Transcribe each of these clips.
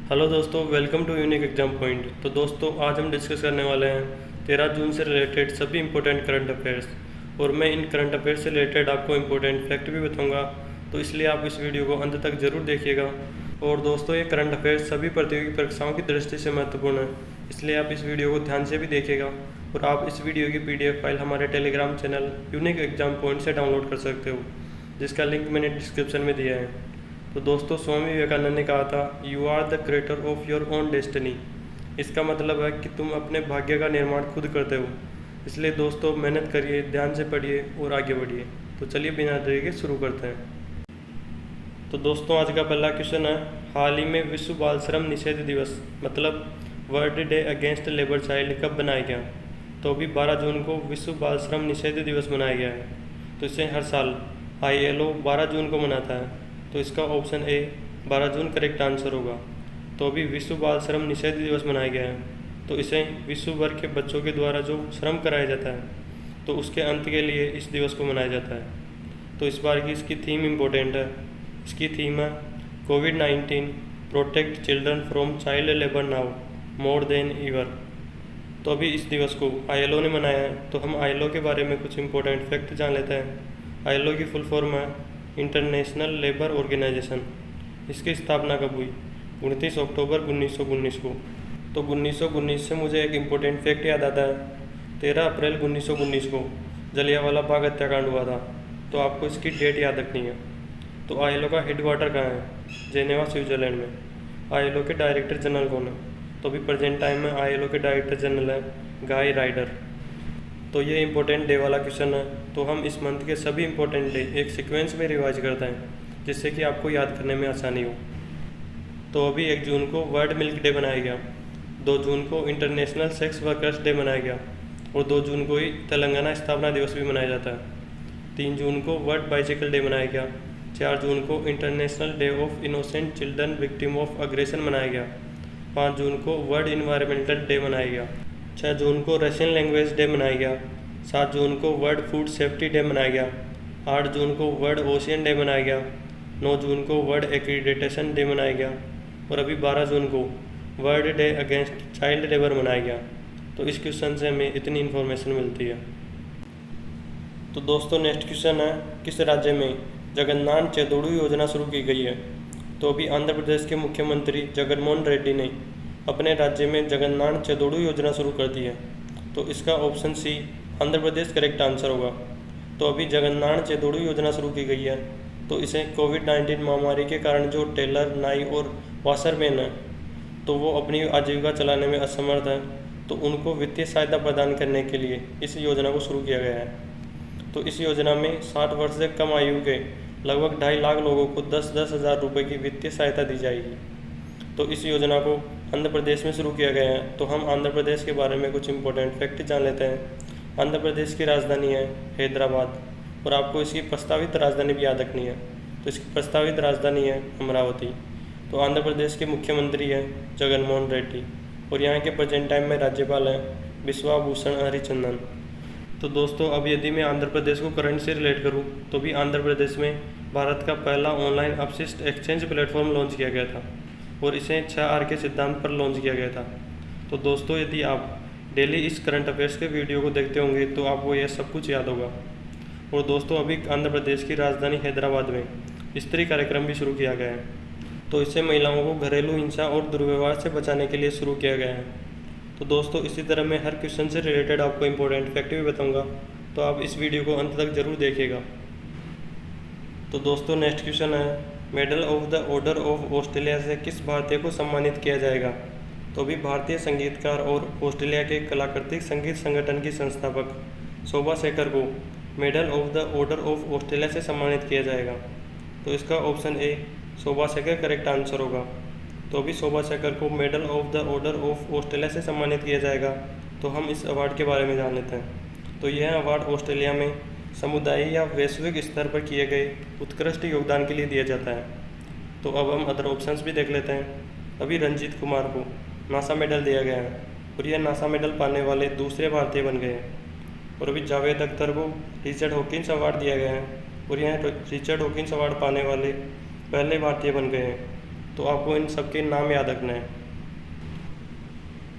Hello दोस्तों, welcome to unique exam point. तो दोस्तों, आज हम डिस्कस करने वाले हैं 13 जून से रिलेटेड सभी इंपॉर्टेंट करंट अफेयर्स। और मैं इन करंट अफेयर्स से रिलेटेड आपको इंपॉर्टेंट फैक्ट भी बताऊंगा, तो इसलिए आप इस वीडियो को अंत तक जरूर देखिएगा। और दोस्तों, ये करंट अफेयर्स सभी प्रतियोगी परीक्षाओं की दृष्टि से महत्वपूर्ण है, इसलिए आप इस वीडियो को ध्यान से भी देखिएगा। और आप इस वीडियो की PDF फाइल हमारे Telegram channel unique exam point से डाउनलोड कर सकते हो, जिसका लिंक मैंने डिस्क्रिप्शन में दिया है। तो दोस्तों, स्वामी विवेकानंद ने कहा था, you are the creator of your own destiny. इसका मतलब है कि तुम अपने भाग्य का निर्माण खुद करते हो। इसलिए दोस्तों, मेहनत करिए, ध्यान से पढ़िए और आगे बढ़िए। तो चलिए बिना देरी के शुरू करते हैं। तो दोस्तों, आज का पहला क्वेश्चन है, हाल ही में विश्व बाल श्रम निषेध दिवस मतलब world day against labour child कब मनाया गया? तो अभी 12 जून को विश्व बाल श्रम निषेध दिवस मनाया गया है। तो इसे हर साल ILO 12 जून को मनाता है। तो इसका option A 12 June correct answer होगा। तो अभी विश्व बाल श्रम निषेध दिवस मनाया गया है, तो इसे विश्व भर के बच्चों के द्वारा जो श्रम कराया जाता है, तो उसके अंत के लिए इस दिवस को मनाया जाता है। तो इस बार की इसकी थीम इम्पोर्टेंट है। इसकी थीम है कोविड-19 protect children from child labour now more than ever. तो अभी इस दिवस को ILO ने मनाया है, तो हम ILO के बारे में कुछ इंपॉर्टेंट फैक्ट जान लेते हैं। ILO की फुल फॉर्म है इंटरनेशनल लेबर ऑर्गेनाइजेशन। इसकी स्थापना कब हुई? 29 अक्टूबर 1919 को। तो 1919 से मुझे एक इम्पोर्टेंट फैक्ट याद आता है। 13 अप्रैल 1919 को जलियांवाला बाग हत्याकांड हुआ था। तो आपको इसकी डेट याद रखनी है। तो ILO का हेडक्वार्टर कहाँ है? जेनेवा, स्विट्जरलैंड में। ILO के डायरेक्टर जनरल कौन है? तो अभी प्रेजेंट टाइम में ILO के डायरेक्टर जनरल है गाय राइडर। तो ये इंपॉर्टेंट डे वाला क्वेश्चन है। तो हम इस मंथ के सभी इंपॉर्टेंट डे एक सीक्वेंस में रिवाइज करते हैं, जिससे कि आपको याद करने में आसानी हो। तो अभी 1 जून को वर्ल्ड मिल्क डे मनाया गया, 2 जून को इंटरनेशनल सेक्स वर्कर्स डे मनाया गया, और 2 जून को ही तेलंगाना स्थापना दिवस भी मनाया जाता है। 3 जून को वर्ल्ड बाइसिकल डे मनाया गया, 4 जून को international day of innocent children victim of aggression मनाया गया, 5 जून को वर्ल्ड इन्वायरमेंटल डे मनाया गया, 6 जून को रशियन लैंग्वेज डे मनाया गया, 7 जून को वर्ल्ड फूड सेफ्टी डे मनाया गया, 8 जून को वर्ल्ड ओशियन डे मनाया गया, 9 जून को वर्ल्ड एक्रीडिटेशन डे मनाया गया, और अभी 12 जून को world day against child labour मनाया गया। तो इस क्वेश्चन से हमें इतनी इन्फॉर्मेशन मिलती है। तो दोस्तों, नेक्स्ट क्वेश्चन है, किस राज्य में जगन्नाथ चेदोड़ू योजना शुरू की गई है? तो अभी आंध्र प्रदेश के मुख्यमंत्री जगनमोहन रेड्डी ने अपने राज्य में जगन्नाथ चेदोड़ू योजना शुरू कर दी है। तो इसका option C Andhra Pradesh correct answer होगा। तो अभी जगन्नाथ चेदोड़ू योजना शुरू की गई है, तो इसे कोविड-19 महामारी के कारण जो टेलर, नाई और वाशरमैन है, तो वो अपनी आजीविका चलाने में असमर्थ है, तो उनको वित्तीय सहायता प्रदान करने के लिए इस योजना को शुरू किया गया है। तो इस योजना में 60 वर्ष से कम आयु के लगभग 2.5 लाख लोगों को 10-10 हज़ार रुपये की वित्तीय सहायता दी जाएगी। तो इस योजना को आंध्र प्रदेश में शुरू किया गया है। तो हम आंध्र प्रदेश के बारे में कुछ इंपॉर्टेंट फैक्ट जान लेते हैं। आंध्र प्रदेश की राजधानी है हैदराबाद, और आपको इसकी प्रस्तावित राजधानी भी याद रखनी है। तो इसकी प्रस्तावित राजधानी है अमरावती। तो आंध्र प्रदेश के मुख्यमंत्री हैं जगनमोहन रेड्डी, और यहाँ के प्रेजेंट टाइम में राज्यपाल हैं बिश्वाभूषण हरिचंदन। तो दोस्तों, अब यदि मैं आंध्र प्रदेश को करंट से रिलेट करूँ, तो भी आंध्र प्रदेश में भारत का पहला ऑनलाइन अपशिष्ट एक्सचेंज प्लेटफॉर्म लॉन्च किया गया था, और इसे 6R के सिद्धांत पर लॉन्च किया गया था। तो दोस्तों, यदि आप डेली इस करंट अफेयर्स के वीडियो को देखते होंगे, तो आपको यह सब कुछ याद होगा। और दोस्तों, अभी आंध्र प्रदेश की राजधानी हैदराबाद में स्त्री कार्यक्रम भी शुरू किया गया है। तो इससे महिलाओं को घरेलू हिंसा और दुर्व्यवहार से बचाने के लिए शुरू किया गया है। तो दोस्तों, इसी तरह मैं हर क्वेश्चन से रिलेटेड आपको इंपॉर्टेंट फैक्ट भी बताऊँगा, तो आप इस वीडियो को अंत तक जरूर देखिएगा। तो दोस्तों, नेक्स्ट क्वेश्चन है, medal of the order of Australia से किस भारतीय को सम्मानित किया जाएगा? तो भी भारतीय संगीतकार और ऑस्ट्रेलिया के कलाकृतिक संगीत संगठन की संस्थापक शोभा शेखर को medal of the order of Australia से सम्मानित किया जाएगा। तो इसका option A Shobha Shekhar correct answer होगा। तो अभी शोभा शेखर को medal of the order of Australia से सम्मानित किया जाएगा। तो हम इस अवार्ड के बारे में जान लेते हैं। तो यह अवार्ड ऑस्ट्रेलिया में समुदाय या वैश्विक स्तर पर किए गए उत्कृष्ट योगदान के लिए दिया जाता है। तो अब हम अदर ऑप्शंस भी देख लेते हैं। अभी रंजीत कुमार को नासा मेडल दिया गया है, और यह नासा मेडल पाने वाले दूसरे भारतीय बन गए हैं। और अभी जावेद अख्तर को रिचर्ड हॉकिंस अवार्ड दिया गया है, और यह रिचर्ड हॉकिंस अवार्ड पाने वाले पहले भारतीय बन गए हैं। तो आपको इन सब के नाम याद रखना है।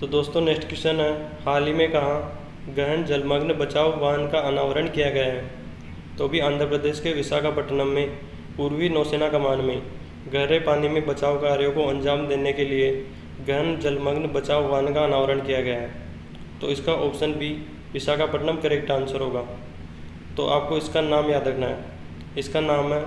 तो दोस्तों नेक्स्ट क्वेश्चन है, हाल ही में कहाँ गहन जलमग्न बचाव वाहन का अनावरण किया गया है? तो भी आंध्र प्रदेश के विशाखापट्टनम में पूर्वी नौसेना कमान में गहरे पानी में बचाव कार्यों को अंजाम देने के लिए गहन जलमग्न बचाव वाहन का अनावरण किया गया है। तो इसका option B Visakhapatnam correct answer होगा। तो आपको इसका नाम याद रखना है। इसका नाम है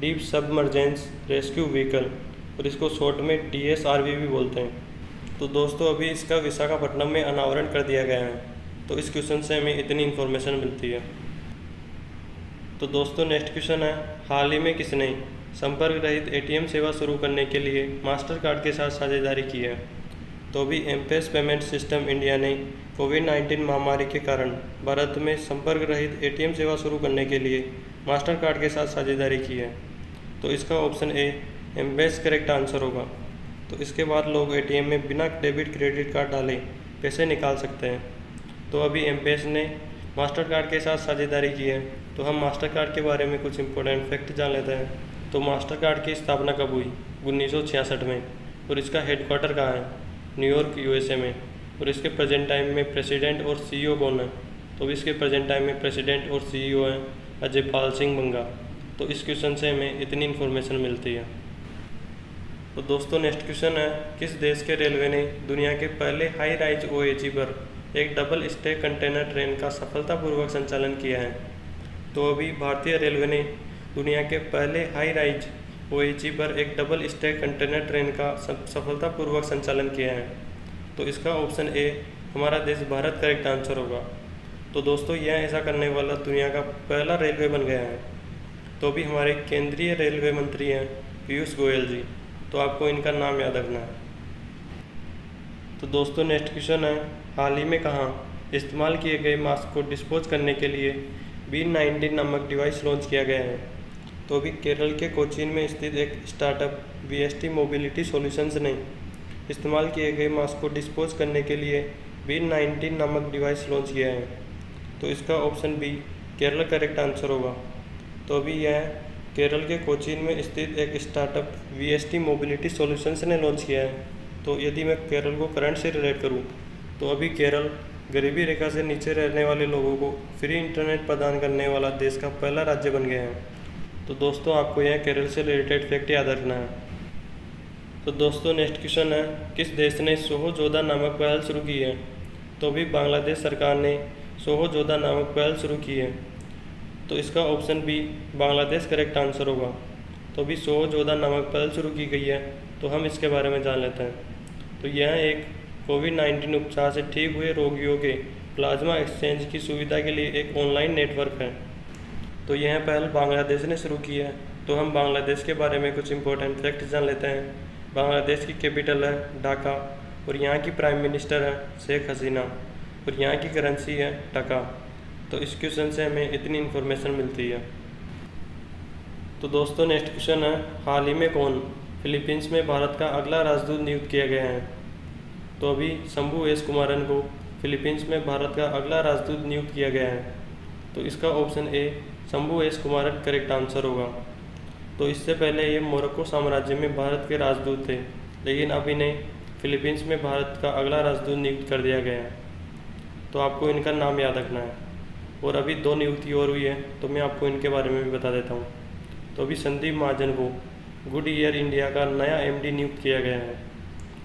डीप सबमर्जेंस रेस्क्यू व्हीकल और इसको शॉर्ट में DSRV भी बोलते हैं। तो दोस्तों अभी इसका विशाखापट्टनम में अनावरण कर दिया गया है। तो इस क्वेश्चन से हमें इतनी इन्फॉर्मेशन मिलती है। तो दोस्तों नेक्स्ट क्वेश्चन है, हाल ही में किसने संपर्क रहित ATM सेवा शुरू करने के लिए मास्टर कार्ड के साथ साझेदारी की है? तो भी M-Pesa पेमेंट सिस्टम इंडिया ने कोविड-19 महामारी के कारण भारत में संपर्क रहित ATM सेवा शुरू करने के लिए मास्टर कार्ड के साथ साझेदारी की है। तो इसका option A M-Pesa correct answer होगा। तो इसके बाद लोग ATM में बिना डेबिट क्रेडिट कार्ड डाले पैसे निकाल सकते हैं। तो अभी M-Pesa ने मास्टर कार्ड के साथ साझेदारी की है। तो हम मास्टर कार्ड के बारे में कुछ इंपॉर्टेंट फैक्ट जान लेते हैं। तो मास्टर कार्ड की स्थापना कब हुई? 1966 में। और इसका हेडक्वार्टर कहाँ है? न्यूयॉर्क USA में। और इसके प्रेजेंट टाइम में प्रेसिडेंट और CEO कौन है? तो इसके प्रेजेंट टाइम में प्रेसिडेंट और CEO हैं अजय पाल सिंह बंगा। तो इस क्वेश्चन से हमें इतनी इन्फॉर्मेशन मिलती है। तो दोस्तों नेक्स्ट क्वेश्चन है, किस देश के रेलवे ने दुनिया के पहले हाई राइज OAG पर एक डबल स्टैक कंटेनर ट्रेन का सफलतापूर्वक संचालन किया है? तो अभी भारतीय रेलवे ने दुनिया के पहले हाई राइज OAG पर एक डबल स्टैक कंटेनर ट्रेन का सफलतापूर्वक संचालन किया है। तो इसका ऑप्शन ए हमारा देश भारत करेक्ट आंसर होगा। तो दोस्तों यह ऐसा करने वाला दुनिया का पहला रेलवे बन गया है। तो भी हमारे केंद्रीय रेलवे मंत्री हैं पीयूष गोयल जी। तो आपको इनका नाम याद रखना है। तो दोस्तों नेक्स्ट क्वेश्चन है, हाल ही में कहाँ इस्तेमाल किए गए मास्क को डिस्पोज करने के लिए B19 नामक डिवाइस लॉन्च किया गया है? तो अभी केरल के कोचीन में स्थित एक स्टार्टअप VST मोबिलिटी सॉल्यूशंस ने इस्तेमाल किए गए मास्क को डिस्पोज करने के लिए B19 नामक डिवाइस लॉन्च किया है। तो इसका option B Kerala correct answer होगा। तो अभी यह केरल के कोचीन में स्थित एक स्टार्टअप VST मोबिलिटी सॉल्यूशंस ने लॉन्च किया है। तो यदि मैं केरल को करंट से रिलेट करूं तो अभी केरल गरीबी रेखा से नीचे रहने वाले लोगों को फ्री इंटरनेट प्रदान करने वाला देश का पहला राज्य बन गया है। तो दोस्तों आपको यह केरल से रिलेटेड फैक्ट याद रखना है। तो दोस्तों नेक्स्ट क्वेश्चन है, किस देश ने सोहो जोधा नामक पहल शुरू की है? तो भी बांग्लादेश सरकार ने सोहो जोधा नामक पहल शुरू की है। तो इसका option B Bangladesh correct answer होगा। तो भी सोहो जोधा नामक पहल शुरू की गई है। तो हम इसके बारे में जान लेते हैं। तो यह एक कोविड-19 उपचार से ठीक हुए रोगियों के प्लाज्मा एक्सचेंज की सुविधा के लिए एक ऑनलाइन नेटवर्क है। तो यह पहल बांग्लादेश ने शुरू की है। तो हम बांग्लादेश के बारे में कुछ इंपॉर्टेंट फैक्ट जान लेते हैं। बांग्लादेश की कैपिटल है ढाका और यहाँ की प्राइम मिनिस्टर है शेख हसीना और यहाँ की करेंसी है टका। तो इस क्वेश्चन से हमें इतनी इन्फॉर्मेशन मिलती है। तो दोस्तों नेक्स्ट क्वेश्चन है, हाल ही में कौन फिलीपींस में भारत का अगला राजदूत नियुक्त किया गया है? तो अभी शंभू एस कुमारन को फिलीपींस में भारत का अगला राजदूत नियुक्त किया गया है। तो इसका option A Shambhu S Kumaran correct answer होगा। तो इससे पहले ये मोरक्को साम्राज्य में भारत के राजदूत थे, लेकिन अब इन्हें फिलीपींस में भारत का अगला राजदूत नियुक्त कर दिया गया है। तो आपको इनका नाम याद रखना है। और अभी 2 नियुक्ति और हुई है, तो मैं आपको इनके बारे में भी बता देता हूँ। तो अभी संदीप महाजन को गुड ईयर इंडिया का नया MD नियुक्त किया गया है।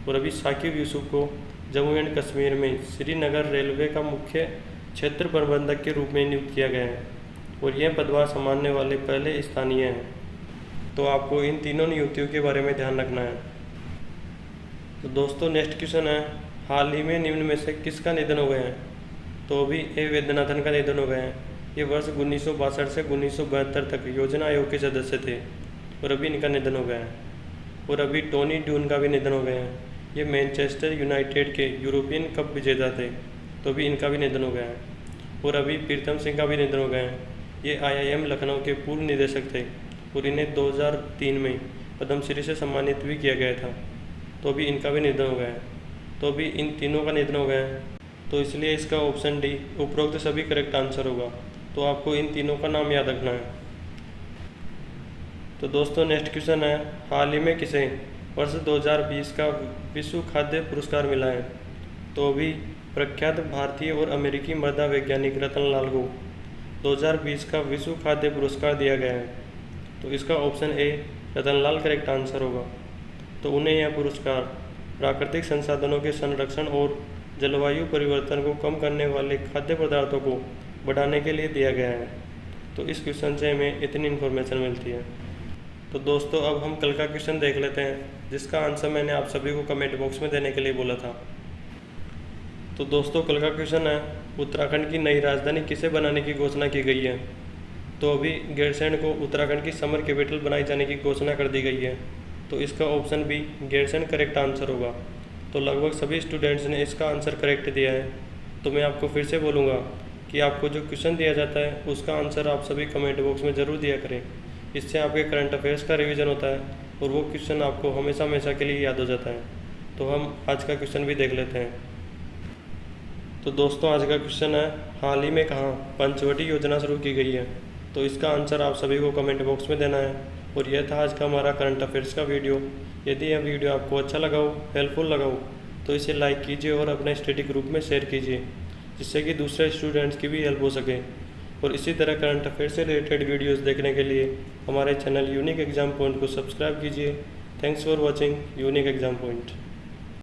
और अभी साकिब यूसुफ को जम्मू एंड कश्मीर में श्रीनगर रेलवे का मुख्य क्षेत्र प्रबंधक के रूप में नियुक्त किया गया है। और यह पदभार संभालने वाले पहले स्थानीय हैं। तो आपको इन तीनों नियुक्तियों के बारे में ध्यान रखना है। तो दोस्तों नेक्स्ट क्वेश्चन है, हाल ही में निम्न में से किसका निधन हो गया है? तो अभी ए वैद्यनाथन का निधन हो गया है। ये वर्ष 1962 से 1972 तक योजना आयोग के सदस्य थे और अभी इनका निधन हो गया है। और अभी टोनी ड्यून का भी निधन हो गया है। ये मैनचेस्टर यूनाइटेड के यूरोपियन कप विजेता थे, तो अभी इनका भी निधन हो गया है। और अभी प्रीतम सिंह का भी निधन हो गया है। ये IIM लखनऊ के पूर्व निदेशक थे और इन्हें 2003 में पद्मश्री से सम्मानित भी किया गया था। तो अभी इनका भी निधन हो गया है। तो अभी इन तीनों का निधन हो गया है, तो इसलिए इसका ऑप्शन डी उपरोक्त सभी करेक्ट आंसर होगा। तो आपको इन तीनों का नाम याद रखना है। तो दोस्तों नेक्स्ट क्वेश्चन है, हाल ही में किसे वर्ष 2020 का विश्व खाद्य पुरस्कार मिला है। तो अभी प्रख्यात भारतीय और अमेरिकी मृदा वैज्ञानिक रतनलाल को 2020 का विश्व खाद्य पुरस्कार दिया गया है। तो इसका option A Ratanlal correct answer होगा। तो उन्हें यह पुरस्कार प्राकृतिक संसाधनों के संरक्षण और जलवायु परिवर्तन को कम करने वाले खाद्य पदार्थों को बढ़ाने के लिए दिया गया है। तो इस क्वेश्चन से हमें इतनी इन्फॉर्मेशन मिलती है। तो दोस्तों अब हम कल का क्वेश्चन देख लेते हैं, जिसका आंसर मैंने आप सभी को कमेंट बॉक्स में देने के लिए बोला था। तो दोस्तों कल का क्वेश्चन है, उत्तराखंड की नई राजधानी किसे बनाने की घोषणा की गई है। तो अभी गैरसैंण को उत्तराखंड की समर कैपिटल बनाई जाने की घोषणा कर दी गई है। तो इसका option B Gairsain correct answer होगा। तो लगभग सभी स्टूडेंट्स ने इसका आंसर करेक्ट दिया है। तो मैं आपको फिर से बोलूँगा कि आपको जो क्वेश्चन दिया जाता है उसका आंसर आप सभी कमेंट बॉक्स में ज़रूर दिया करें। इससे आपके करंट अफेयर्स का रिवीजन होता है और वो क्वेश्चन आपको हमेशा हमेशा के लिए याद हो जाता है। तो हम आज का क्वेश्चन भी देख लेते हैं। तो दोस्तों आज का क्वेश्चन है, हाल ही में कहाँ पंचवटी योजना शुरू की गई है। तो इसका आंसर आप सभी को कमेंट बॉक्स में देना है। और यह था आज का हमारा करंट अफेयर्स का वीडियो। यदि यह वीडियो आपको अच्छा लगा हो, हेल्पफुल लगा हो, तो इसे लाइक कीजिए और अपने स्टडी ग्रुप में शेयर कीजिए, जिससे कि दूसरे स्टूडेंट्स की भी हेल्प हो सके। और इसी तरह करंट अफेयर से रिलेटेड वीडियोस देखने के लिए हमारे चैनल यूनिक एग्जाम पॉइंट को सब्सक्राइब कीजिए। Thanks for watching unique exam point.